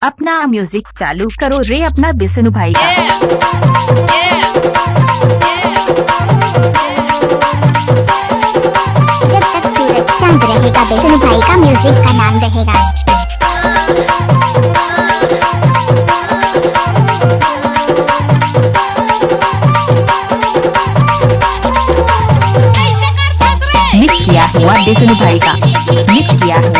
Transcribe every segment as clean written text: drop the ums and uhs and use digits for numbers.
अपना म्यूजिक चालू करो रे अपना बिसनु भाई का। जब तक सूरज चांद रहेगा बिसनु भाई का म्यूजिक का नाम रहेगा। मिक्स किया हुआ बिसनु भाई का, मिक्स किया हुआ।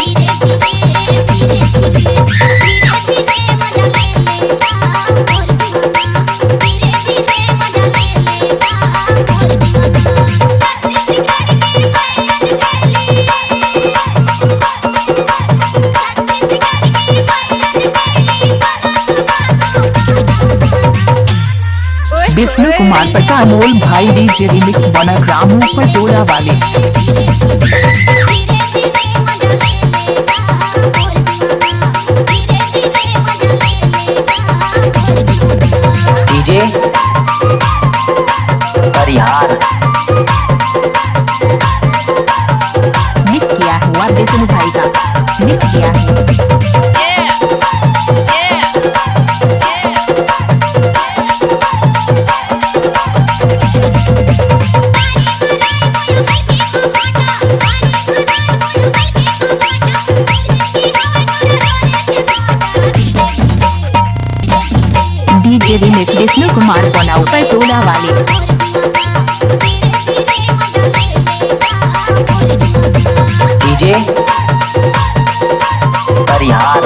विष्णु कुमार पटा अमोल भाई डीजे रिमिक्स बना ग्रामों पर टोला वाले। डीजे परिहार मिक्स किया हुआ बिसनु भाई का, मिक्स किया हुआ। डीजे रिमिक्स विष्णु कुमार बनाओ पर टोला वाले। डीजे परिहार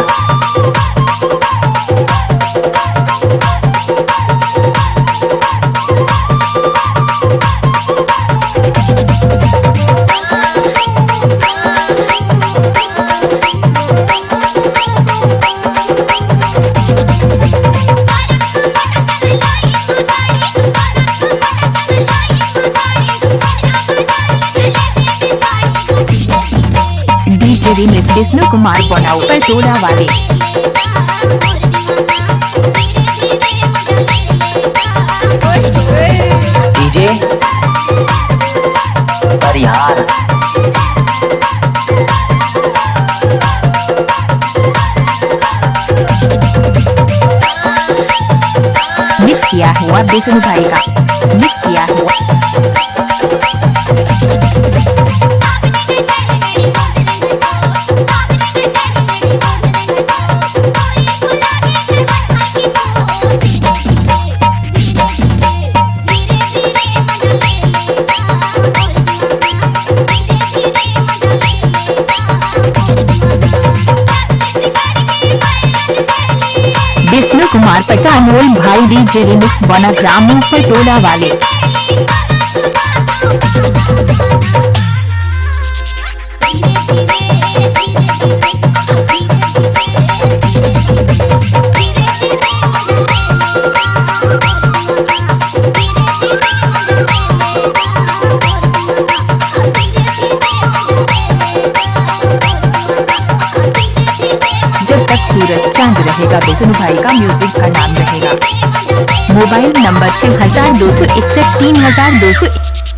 डीजे रिमिक्स विष्णु कुमार बनाओ पर टोला वाले। डीजे परिहार मिक्स किया हुआ बिसनु भाई का, मिक्स किया हुआ। विष्णु कुमार पटा अमोल भाई डीजे रिमिक्स बना ग्रामों पर टोला वाले। जब तक सूरज चांद रहेगा बिसनु भाई का म्यूजिक का नाम रहेगा। Mobile number 6261 3200।